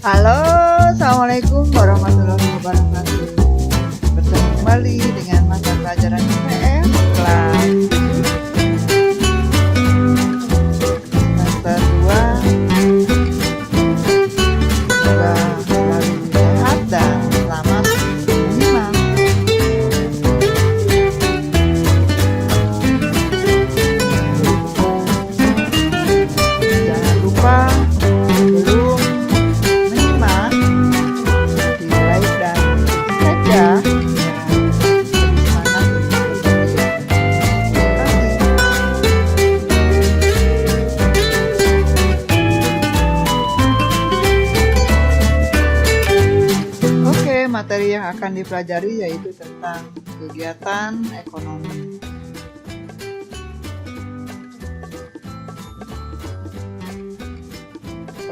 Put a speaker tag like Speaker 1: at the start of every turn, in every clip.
Speaker 1: Halo, Assalamualaikum warahmatullahi wabarakatuh. Bertemu kembali dengan mata pelajaran IPS kelas semester 2. Semoga selalu sehat dan selamat menyimak. Jangan lupa sebelum menyimak di like dan subscribe ya. Semangat untuk berbagi. Terima kasih. Oke, materi yang akan dipelajari yaitu tentang kegiatan ekonomi.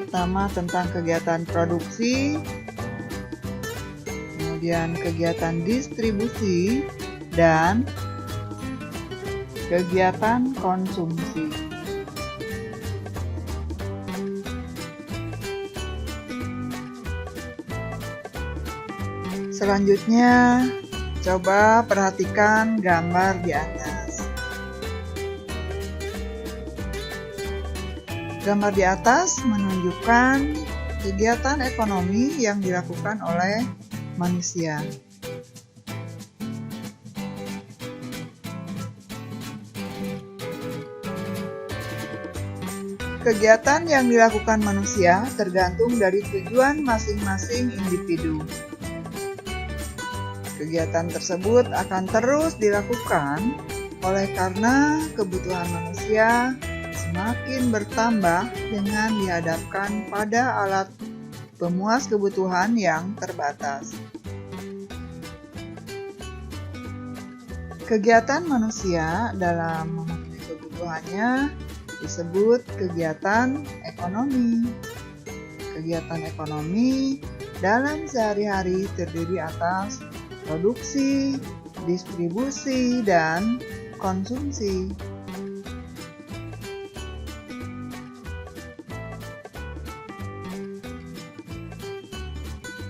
Speaker 1: Pertama tentang kegiatan produksi, kemudian kegiatan distribusi, dan kegiatan konsumsi. Selanjutnya, coba perhatikan gambar di atas. Gambar di atas menunjukkan kegiatan ekonomi yang dilakukan oleh manusia. Kegiatan yang dilakukan manusia tergantung dari tujuan masing-masing individu. Kegiatan tersebut akan terus dilakukan oleh karena kebutuhan manusia semakin bertambah dengan dihadapkan pada alat pemuas kebutuhan yang terbatas. Kegiatan manusia dalam memenuhi kebutuhannya disebut kegiatan ekonomi. Kegiatan ekonomi dalam sehari-hari terdiri atas produksi, distribusi, dan konsumsi.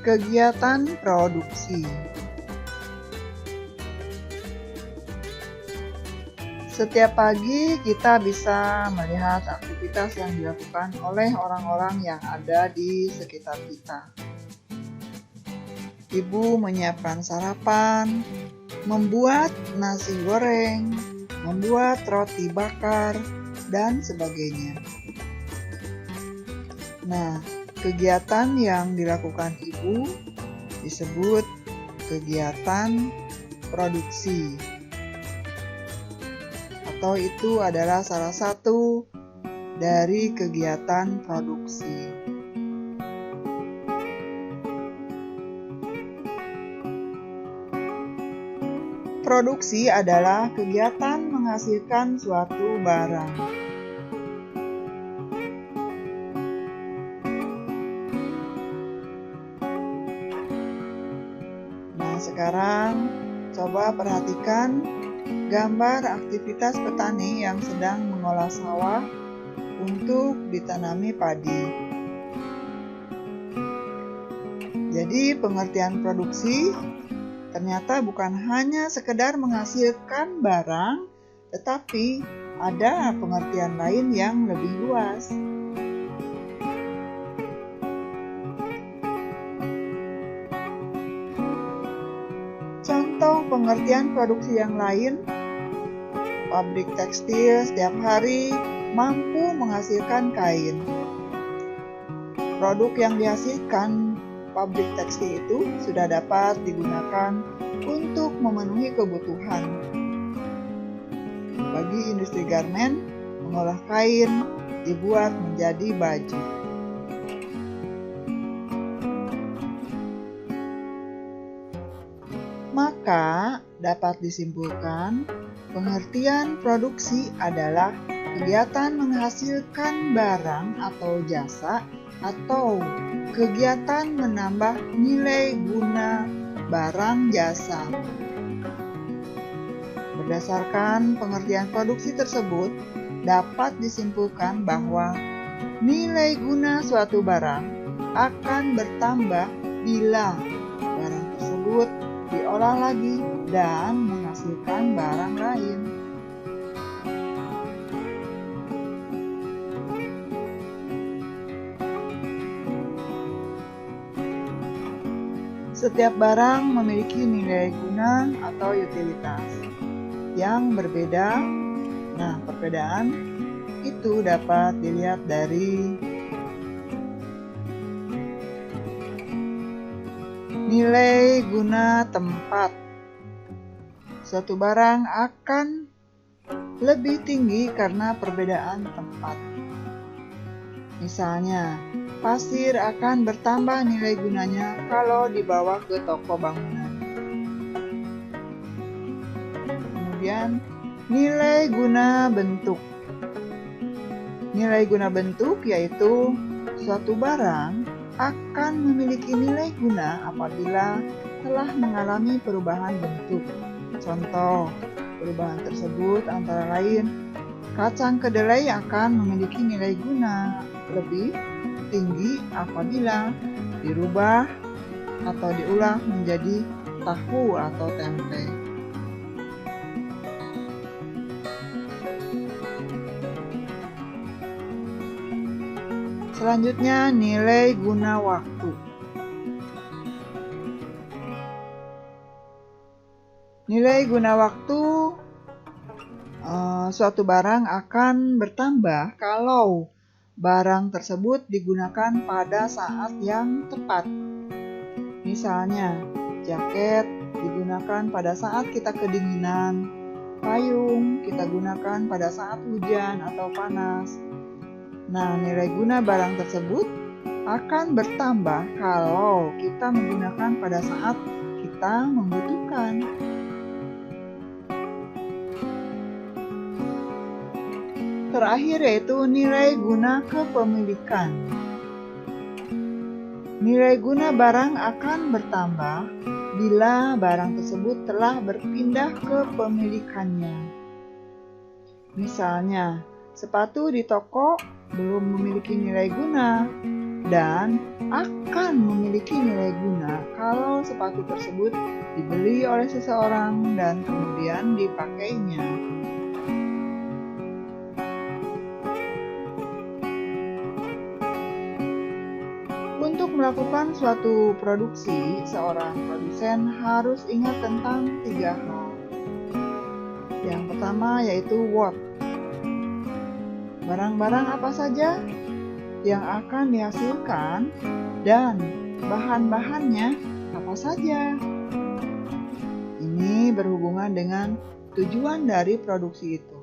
Speaker 1: Kegiatan produksi. Setiap pagi kita bisa melihat aktivitas yang dilakukan oleh orang-orang yang ada di sekitar kita. Ibu menyiapkan sarapan, membuat nasi goreng, membuat roti bakar, dan sebagainya. Nah, kegiatan yang dilakukan ibu disebut kegiatan produksi, atau itu adalah salah satu dari kegiatan produksi. Produksi adalah kegiatan menghasilkan suatu barang. Sekarang, coba perhatikan gambar aktivitas petani yang sedang mengolah sawah untuk ditanami padi. Jadi, pengertian produksi ternyata bukan hanya sekedar menghasilkan barang, tetapi ada pengertian lain yang lebih luas. Contoh pengertian produksi yang lain, pabrik tekstil setiap hari mampu menghasilkan kain. Produk yang dihasilkan pabrik tekstil itu sudah dapat digunakan untuk memenuhi kebutuhan. Bagi industri garmen, mengolah kain dibuat menjadi baju. Maka dapat disimpulkan, pengertian produksi adalah kegiatan menghasilkan barang atau jasa atau kegiatan menambah nilai guna barang jasa. Berdasarkan pengertian produksi tersebut, dapat disimpulkan bahwa nilai guna suatu barang akan bertambah bila barang tersebut diolah lagi dan menghasilkan barang lain. Setiap barang memiliki nilai guna atau utilitas yang berbeda. Nah, perbedaan itu dapat dilihat dari nilai guna tempat. Suatu barang akan lebih tinggi karena perbedaan tempat. Misalnya, pasir akan bertambah nilai gunanya kalau dibawa ke toko bangunan. Kemudian, nilai guna bentuk. Nilai guna bentuk yaitu suatu barang akan memiliki nilai guna apabila telah mengalami perubahan bentuk. Contoh, perubahan tersebut antara lain, kacang kedelai akan memiliki nilai guna lebih tinggi apabila dirubah atau diolah menjadi tahu atau tempe. Selanjutnya, nilai guna waktu. Nilai guna waktu suatu barang akan bertambah kalau barang tersebut digunakan pada saat yang tepat. Misalnya, jaket digunakan pada saat kita kedinginan, payung kita gunakan pada saat hujan atau panas. Nah, nilai guna barang tersebut akan bertambah kalau kita menggunakan pada saat kita membutuhkan. Terakhir yaitu nilai guna kepemilikan. Nilai guna barang akan bertambah bila barang tersebut telah berpindah kepemilikannya. Misalnya, sepatu di toko belum memiliki nilai guna dan akan memiliki nilai guna kalau sepatu tersebut dibeli oleh seseorang dan kemudian dipakainya. Untuk melakukan suatu produksi, seorang produsen harus ingat tentang 3 hal. Yang pertama yaitu what. Barang-barang apa saja yang akan dihasilkan dan bahan-bahannya apa saja. Ini berhubungan dengan tujuan dari produksi itu.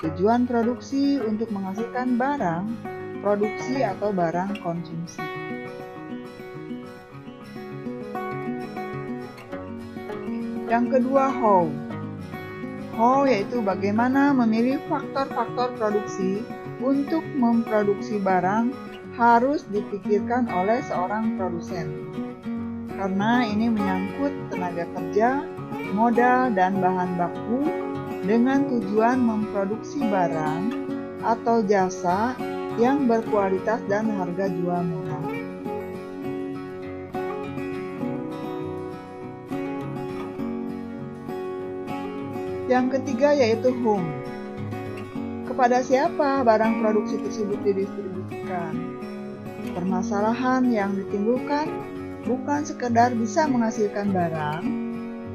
Speaker 1: Tujuan produksi untuk menghasilkan barang, produksi atau barang konsumsi. Yang kedua, how. How yaitu bagaimana memilih faktor-faktor produksi untuk memproduksi barang harus dipikirkan oleh seorang produsen. Karena ini menyangkut tenaga kerja, modal, dan bahan baku dengan tujuan memproduksi barang atau jasa yang berkualitas dan harga jual murah. Yang ketiga yaitu whom. Kepada siapa barang produksi tersebut didistribusikan? Permasalahan yang ditimbulkan bukan sekedar bisa menghasilkan barang,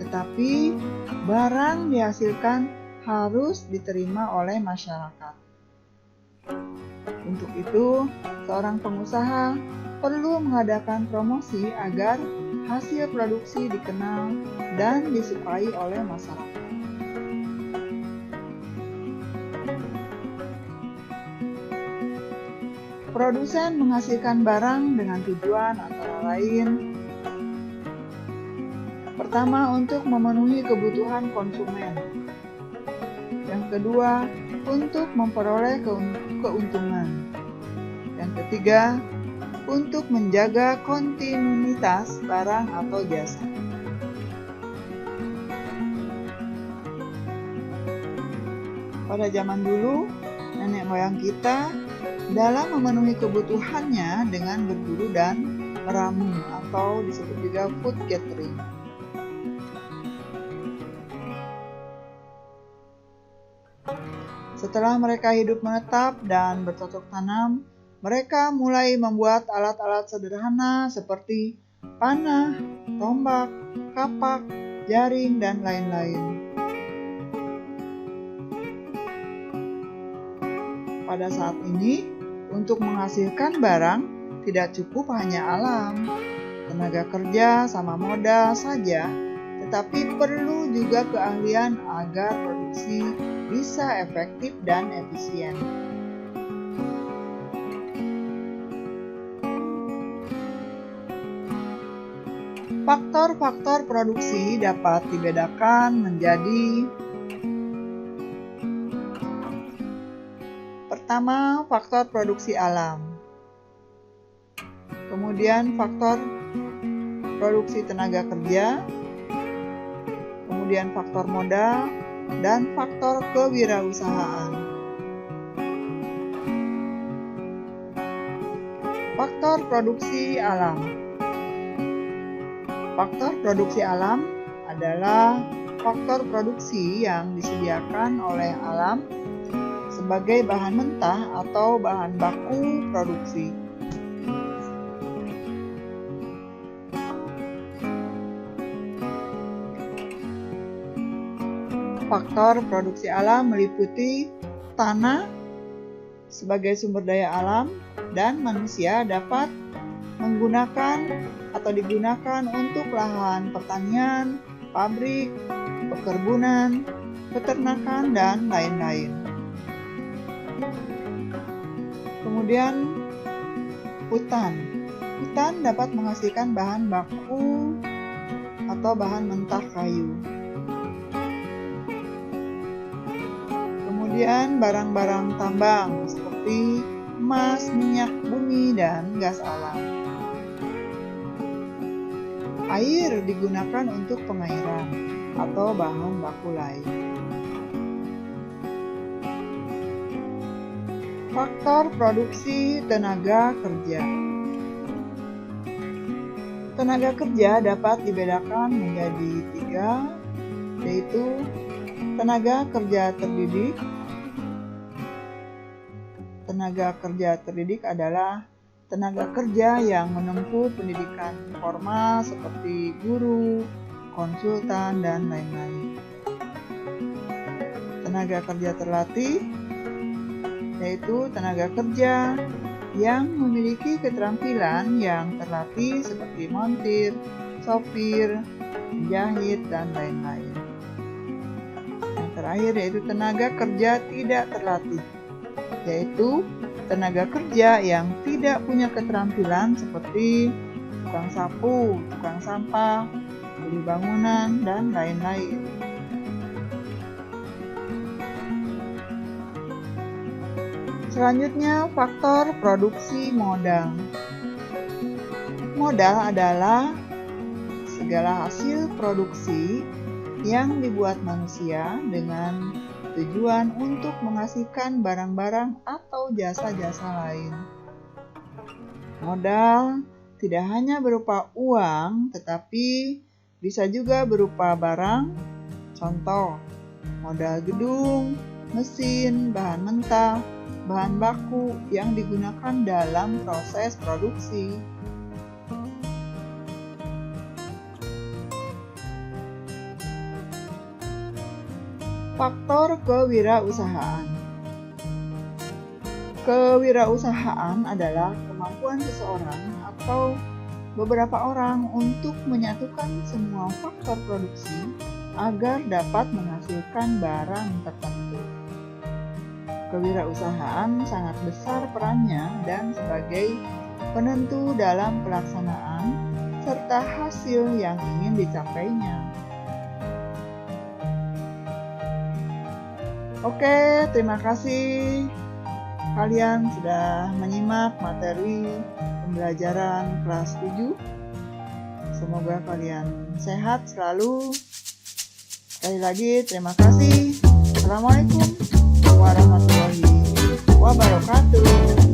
Speaker 1: tetapi barang dihasilkan harus diterima oleh masyarakat. Untuk itu, seorang pengusaha perlu mengadakan promosi agar hasil produksi dikenal dan disukai oleh masyarakat. Produsen menghasilkan barang dengan tujuan antara lain: pertama, untuk memenuhi kebutuhan konsumen. Yang kedua, untuk memperoleh keuntungan. Yang ketiga, untuk menjaga kontinuitas barang atau jasa. Pada zaman dulu, nenek moyang kita dalam memenuhi kebutuhannya dengan berburu dan meramu atau disebut juga food gathering. Setelah mereka hidup menetap dan bercocok tanam, mereka mulai membuat alat-alat sederhana seperti panah, tombak, kapak, jaring, dan lain-lain. Pada saat ini, untuk menghasilkan barang tidak cukup hanya alam, tenaga kerja sama modal saja, tetapi perlu juga keahlian agar produksi bisa efektif dan efisien. Faktor-faktor produksi dapat dibedakan menjadi: pertama, faktor produksi alam. Kemudian faktor produksi tenaga kerja. Kemudian faktor modal dan faktor kewirausahaan. Faktor produksi alam. Faktor produksi alam adalah faktor produksi yang disediakan oleh alam sebagai bahan mentah atau bahan baku produksi. Faktor produksi alam meliputi tanah sebagai sumber daya alam dan manusia dapat menggunakan atau digunakan untuk lahan pertanian, pabrik, perkebunan, peternakan, dan lain-lain. Kemudian hutan. Hutan dapat menghasilkan bahan baku atau bahan mentah kayu. Kemudian barang-barang tambang seperti emas, minyak bumi, dan gas alam. Air digunakan untuk pengairan atau bahan baku lain. Faktor produksi tenaga kerja. Tenaga kerja dapat dibedakan menjadi 3, yaitu tenaga kerja terdidik. Tenaga kerja terdidik adalah tenaga kerja yang menempuh pendidikan formal seperti guru, konsultan, dan lain-lain. Tenaga kerja terlatih yaitu tenaga kerja yang memiliki keterampilan yang terlatih seperti montir, sopir, penjahit, dan lain-lain. Yang terakhir yaitu tenaga kerja tidak terlatih, yaitu tenaga kerja yang tidak punya keterampilan seperti tukang sapu, tukang sampah, kuli bangunan, dan lain-lain. Selanjutnya, faktor produksi modal. Modal adalah segala hasil produksi yang dibuat manusia dengan tujuan untuk menghasilkan barang-barang atau jasa-jasa lain. Modal tidak hanya berupa uang, tetapi bisa juga berupa barang. Contoh, modal gedung, mesin, bahan mentah, bahan baku yang digunakan dalam proses produksi. Faktor kewirausahaan. Kewirausahaan adalah kemampuan seseorang atau beberapa orang untuk menyatukan semua faktor produksi agar dapat menghasilkan barang tertentu. Kewirausahaan sangat besar perannya dan sebagai penentu dalam pelaksanaan serta hasil yang ingin dicapainya. Oke, terima kasih kalian sudah menyimak materi pembelajaran kelas 7. Semoga kalian sehat selalu. Sekali lagi terima kasih. Assalamualaikum warahmatullahi wabarakatuh.